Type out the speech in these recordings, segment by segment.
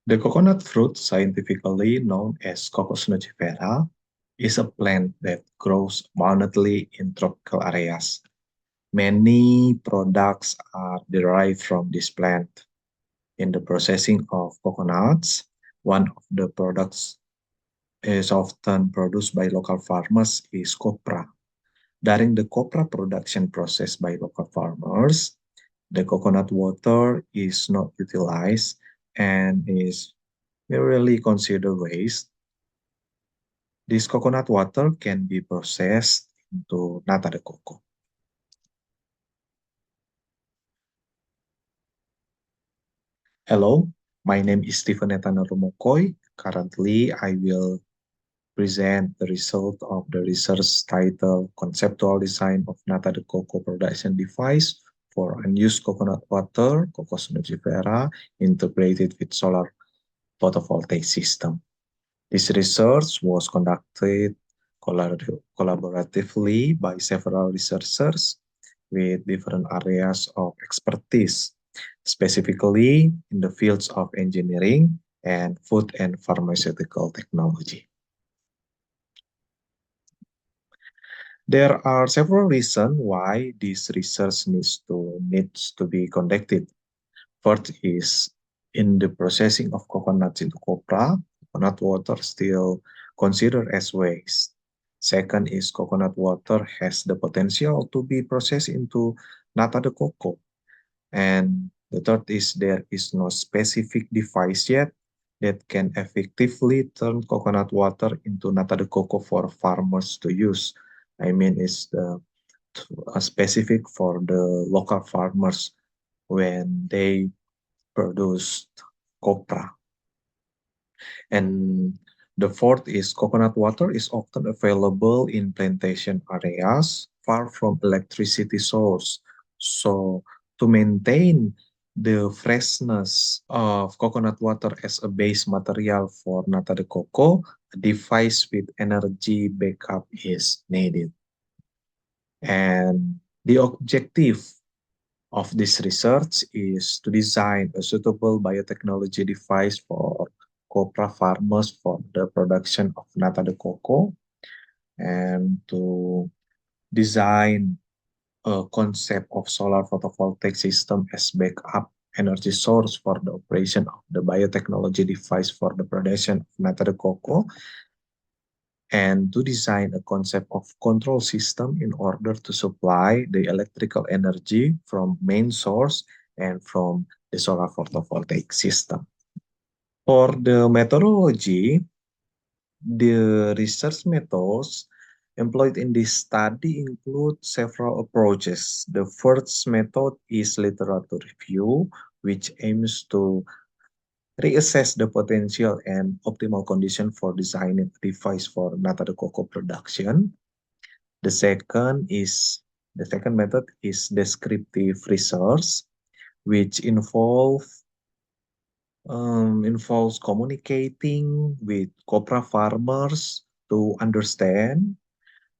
The coconut fruit, scientifically known as Cocos nugifera, is a plant that grows abundantly in tropical areas. Many products are derived from this plant. In the processing of coconuts, one of the products is often produced by local farmers is copra. During the copra production process by local farmers, the coconut water is not utilized and is merely considered waste. This coconut water can be processed into nata de coco. Hello, my name is Stephen Etana Rumokoy. Currently, I will present the result of the research titled Conceptual Design of Nata de Coco Production Device for Unused Coconut Water, Cocos nugifera, integrated with solar photovoltaic system. This research was conducted collaboratively by several researchers with different areas of expertise, specifically in the fields of engineering and food and pharmaceutical technology. There are several reasons why this research needs to be conducted. First is in the processing of coconuts into copra, coconut water still considered as waste. Second is coconut water has the potential to be processed into nata de coco. And the third is there is no specific device yet that can effectively turn coconut water into nata de coco for farmers to use. I mean, it's specific for the local farmers when they produced copra. And the fourth is coconut water is often available in plantation areas far from electricity source. So to maintain the freshness of coconut water as a base material for nata de coco, a device with energy backup is needed. And the objective of this research is to design a suitable biotechnology device for copra farmers for the production of nata de coco and to design a concept of solar photovoltaic system as backup energy source for the operation of the biotechnology device for the production of nata de coco and to design a concept of control system in order to supply the electrical energy from main source and from the solar photovoltaic system. For the methodology, the research methods employed in this study include several approaches. The first method is literature review, which aims to reassess the potential and optimal condition for designing a device for nata de coco production. The second method is descriptive research, which involves communicating with copra farmers to understand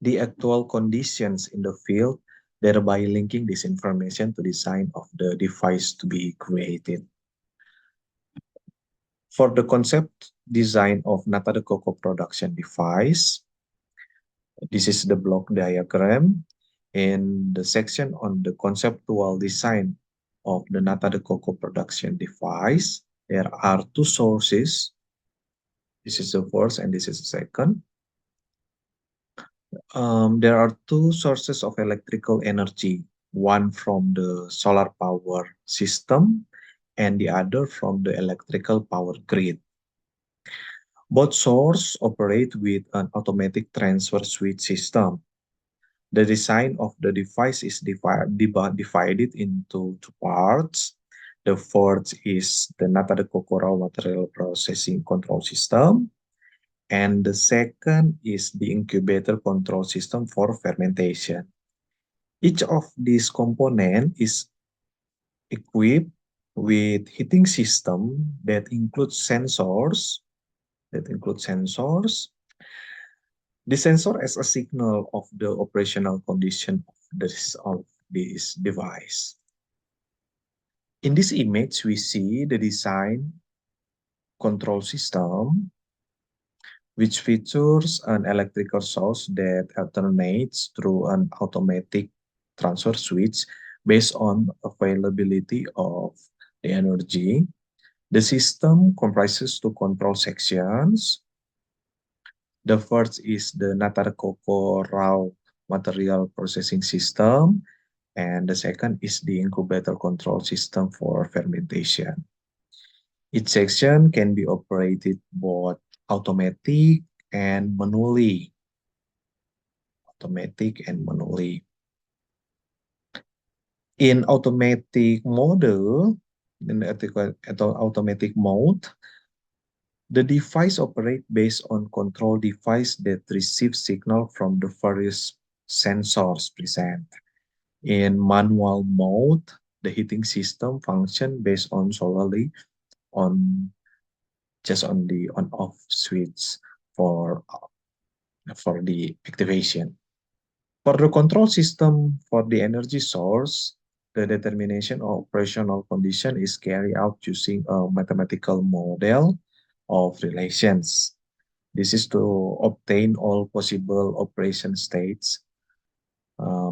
the actual conditions in the field, thereby linking this information to design of the device to be created. For the concept design of nata de coco production device, this is the block diagram. In the section on the conceptual design of the nata de coco production device, there are two sources. This is the first and this is the second. There are two sources of electrical energy, one from the solar power system and the other from the electrical power grid. Both sources operate with an automatic transfer switch system. The design of the device is divided into two parts. The first is the nata de coco raw material processing control system, and the second is the incubator control system for fermentation. Each of these components is equipped with heating system that includes sensors. The sensor as a signal of the operational condition of this device. In this image, we see the design control system, which features an electrical source that alternates through an automatic transfer switch based on availability of the energy. The system comprises two control sections. The first is the Natar Coco raw material processing system, and the second is the incubator control system for fermentation. Each section can be operated both automatic and manually. Automatic and manually. In automatic model, in the automatic mode, the device operates based on control device that receives signal from the various sensors present. In manual mode, the heating system function based on solely on just on the on-off switch for for the activation. For the control system for the energy source, the determination of operational condition is carried out using a mathematical model of relations. This is to obtain all possible operation states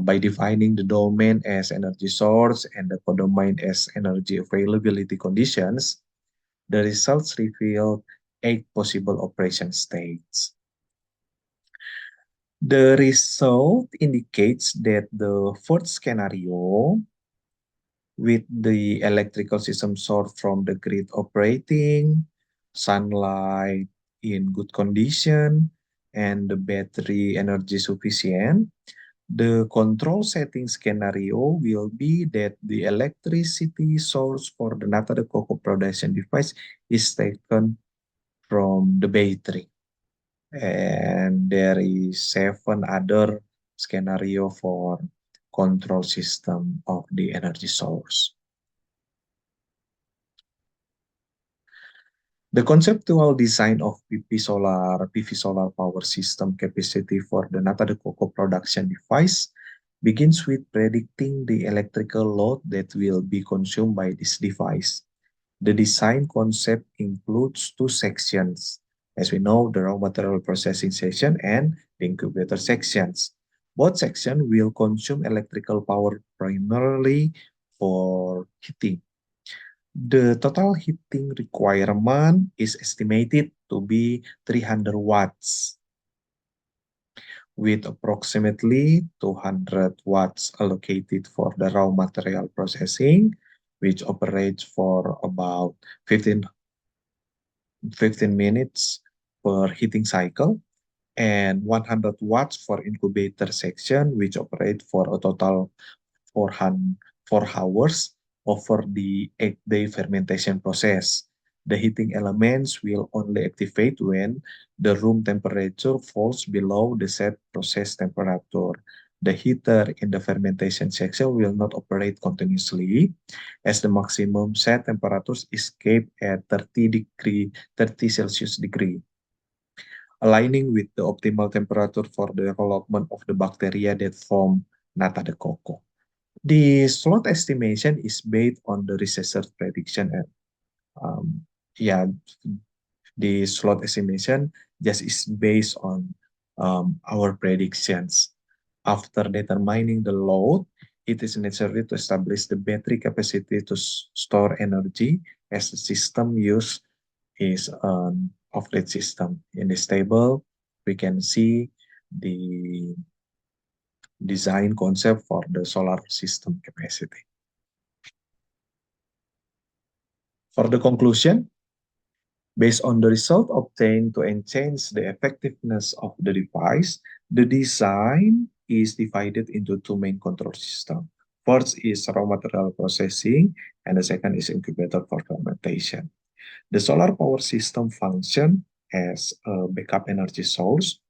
by defining the domain as energy source and the codomain as energy availability conditions. The results reveal 8 possible operation states. The result indicates that the first scenario with the electrical system source from the grid operating, sunlight in good condition, and the battery energy sufficient, the control setting scenario will be that the electricity source for the Nata de Coco production device is taken from the battery. And there is 7 other scenario for control system of the energy source. The conceptual design of PV solar power system capacity for the Nata de Coco production device begins with predicting the electrical load that will be consumed by this device. The design concept includes 2 sections. As we know, the raw material processing section and the incubator sections. Both sections will consume electrical power primarily for heating. The total heating requirement is estimated to be 300 watts, with approximately 200 watts allocated for the raw material processing, which operates for about 15 minutes per heating cycle, and 100 watts for incubator section, which operate for a total 4 hours over the 8-day fermentation process. The heating elements will only activate when the room temperature falls below the set process temperature. The heater in the fermentation section will not operate continuously, as the maximum set temperature is kept at 30 Celsius degree, aligning with the optimal temperature for the development of the bacteria that form nata de coco. The slot estimation is based on the researcher prediction, and yeah, the slot estimation just is based on our predictions. After determining the load, it is necessary to establish the battery capacity to store energy, as the system use is an off-grid system. In this table, we can see the design concept for the solar system capacity. For the conclusion, based on the result obtained to enhance the effectiveness of the device, the design is divided into 2 main control systems. First is raw material processing, and the second is incubator for fermentation. The solar power system function as a backup energy source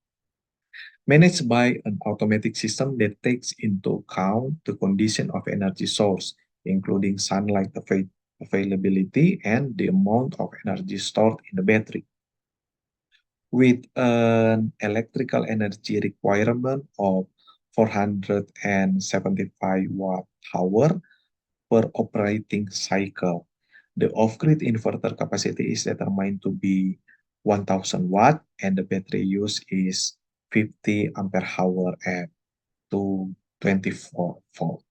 managed by an automatic system that takes into account the condition of energy source, including sunlight availability and the amount of energy stored in the battery. With an electrical energy requirement of 475 watt-hour per operating cycle, The off-grid inverter capacity is determined to be 1000 watt and the battery use is 50 ampere hour at 224 volt.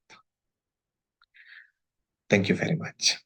Thank you very much.